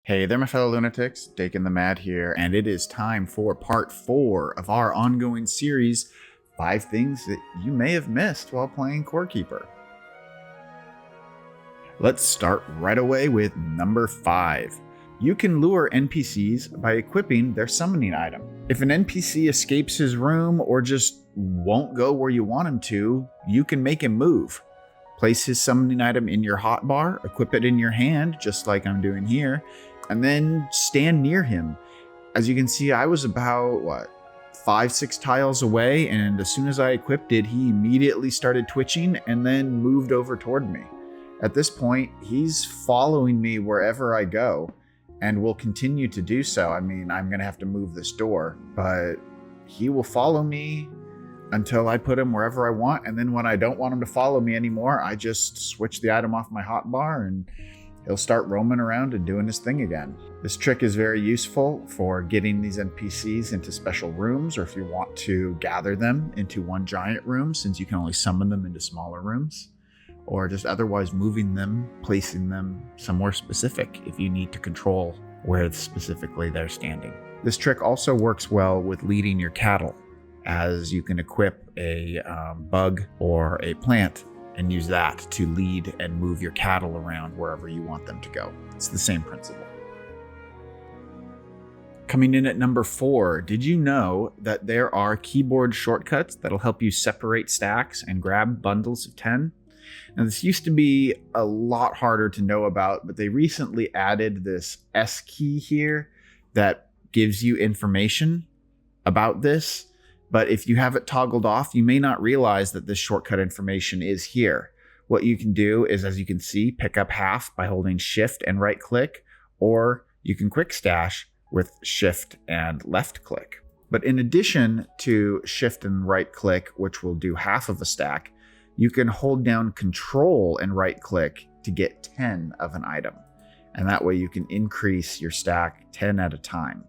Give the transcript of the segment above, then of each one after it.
Hey there, my fellow lunatics. Dakon the Mad here, and it is time for part 4 of our ongoing series, 5 Things That You May Have Missed While Playing Corekeeper. Let's start right away with number 5. You can lure NPCs by equipping their summoning item. If an NPC escapes his room or just won't go where you want him to, you can make him move. Place his summoning item in your hotbar, equip it in your hand, just like I'm doing here, and then stand near him. As you can see, I was about, 5-6 tiles away, and as soon as I equipped it, he immediately started twitching and then moved over toward me. At this point, he's following me wherever I go, and will continue to do so. I mean, I'm going to have to move this door, but he will follow me until I put him wherever I want, and then when I don't want him to follow me anymore, I just switch the item off my hotbar and he'll start roaming around and doing his thing again. This trick is very useful for getting these NPCs into special rooms, or if you want to gather them into one giant room, since you can only summon them into smaller rooms, or just otherwise moving them, placing them somewhere specific if you need to control where specifically they're standing. This trick also works well with leading your cattle, as you can equip a bug or a plant and use that to lead and move your cattle around wherever you want them to go. It's the same principle. Coming in at number 4, did you know that there are keyboard shortcuts that'll help you separate stacks and grab bundles of 10? Now, this used to be a lot harder to know about, but they recently added this S key here that gives you information about this. But if you have it toggled off, you may not realize that this shortcut information is here. What you can do is, as you can see, pick up half by holding shift and right click, or you can quick stash with shift and left click. But in addition to shift and right click, which will do half of a stack, you can hold down control and right click to get 10 of an item. And that way you can increase your stack 10 at a time.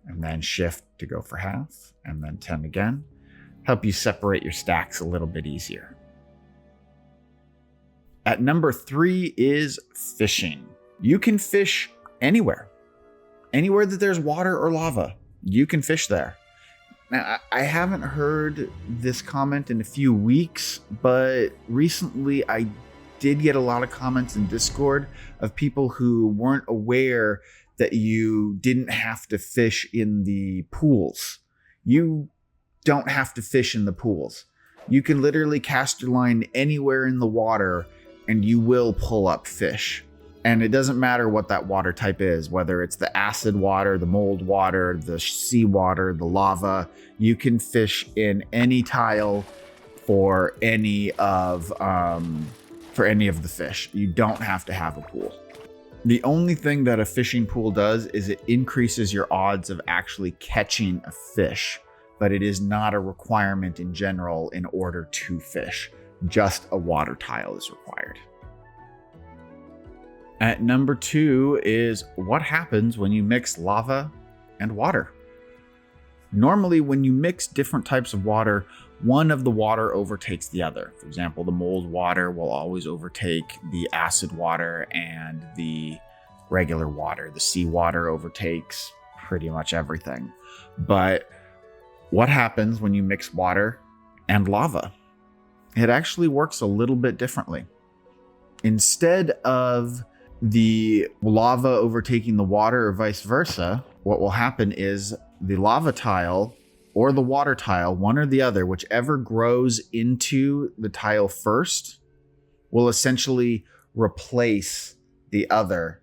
And then shift to go for half, and then 10 again. Help you separate your stacks a little bit easier. At number 3 is fishing. You can fish anywhere. Anywhere that there's water or lava, you can fish there. Now, I haven't heard this comment in a few weeks, but recently I did get a lot of comments in Discord of people who weren't aware that you didn't have to fish in the pools. You don't have to fish in the pools. You can literally cast your line anywhere in the water and you will pull up fish. And it doesn't matter what that water type is, whether it's the acid water, the mold water, the sea water, the lava. You can fish in any tile for any of the fish. You don't have to have a pool. The only thing that a fishing pool does is it increases your odds of actually catching a fish, but it is not a requirement in general in order to fish. Just a water tile is required. At number 2 is what happens when you mix lava and water. Normally, when you mix different types of water, one of the water overtakes the other. For example, the mold water will always overtake the acid water and the regular water. The sea water overtakes pretty much everything. But what happens when you mix water and lava? It actually works a little bit differently. Instead of the lava overtaking the water or vice versa, what will happen is the lava tile or the water tile, one or the other, whichever grows into the tile first, will essentially replace the other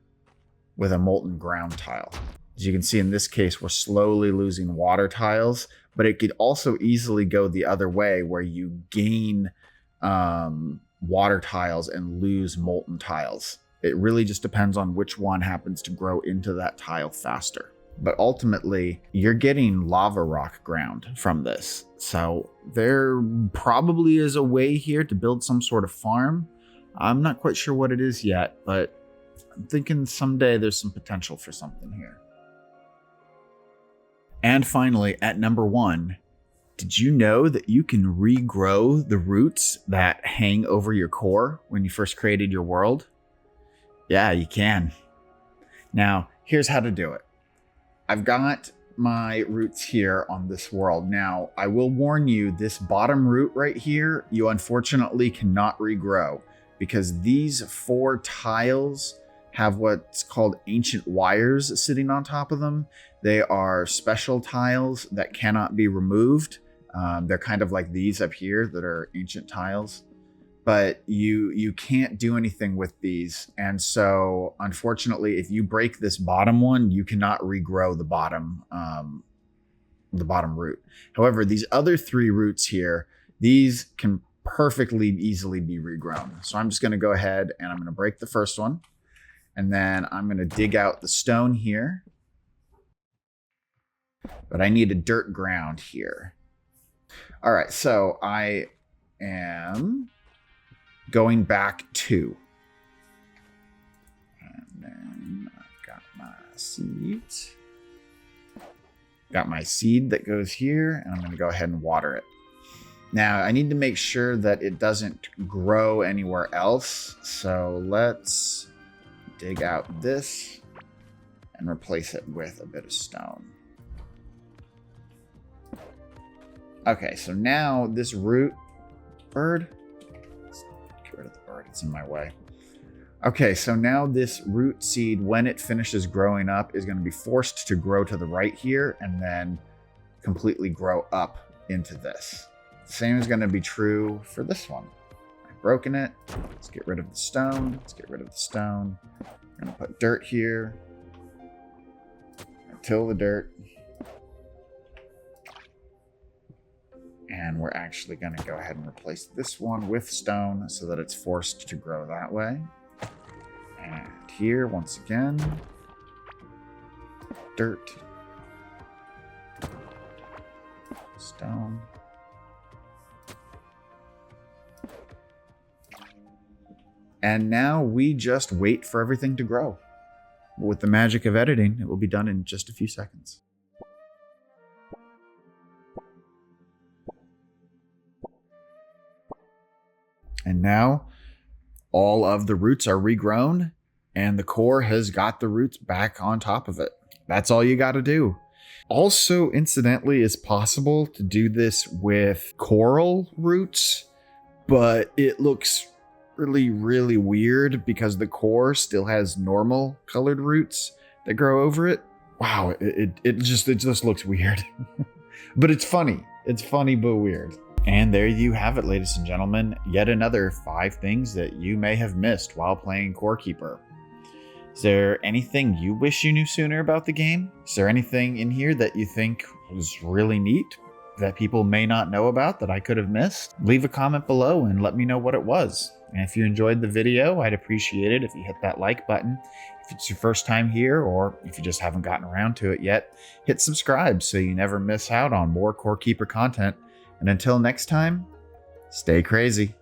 with a molten ground tile. As you can see in this case, we're slowly losing water tiles, but it could also easily go the other way where you gain water tiles and lose molten tiles. It really just depends on which one happens to grow into that tile faster. But ultimately, you're getting lava rock ground from this. So there probably is a way here to build some sort of farm. I'm not quite sure what it is yet, but I'm thinking someday there's some potential for something here. And finally, at number 1, did you know that you can regrow the roots that hang over your core when you first created your world? Yeah, you can. Now, here's how to do it. I've got my roots here on this world. Now, I will warn you, this bottom root right here, you unfortunately cannot regrow because these 4 tiles have what's called ancient wires sitting on top of them. They are special tiles that cannot be removed. They're kind of like these up here that are ancient tiles. But you can't do anything with these. And so unfortunately, if you break this bottom one, you cannot regrow the bottom root. However, these other 3 roots here, these can perfectly easily be regrown. So I'm just going to go ahead and I'm going to break the first one. And then I'm going to dig out the stone here. But I need a dirt ground here. All right, so I am going back 2. And then I've got my seeds. Got my seed that goes here, and I'm going to go ahead and water it. Now, I need to make sure that it doesn't grow anywhere else. So let's dig out this and replace it with a bit of stone. Okay, so now this root bird, let's get rid of the bird, it's in my way. Okay, so now this root seed, when it finishes growing up, is going to be forced to grow to the right here and then completely grow up into this. The same is going to be true for this one. I've broken it. Let's get rid of the stone. Let's get rid of the stone. We're going to put dirt here. Till the dirt. And we're actually going to go ahead and replace this one with stone so that it's forced to grow that way. And here, once again, dirt, stone. And now we just wait for everything to grow. With the magic of editing, it will be done in just a few seconds. And now all of the roots are regrown and the core has got the roots back on top of it. That's all you got to do. Also, incidentally, it's possible to do this with coral roots, but it looks really, really weird because the core still has normal colored roots that grow over it. Wow, it just looks weird. But it's funny. It's funny but weird. And there you have it, ladies and gentlemen. Yet another 5 things that you may have missed while playing Corekeeper. Is there anything you wish you knew sooner about the game? Is there anything in here that you think was really neat that people may not know about that I could have missed? Leave a comment below and let me know what it was. And if you enjoyed the video, I'd appreciate it if you hit that like button. If it's your first time here, or if you just haven't gotten around to it yet, hit subscribe so you never miss out on more Corekeeper content. And until next time, stay crazy.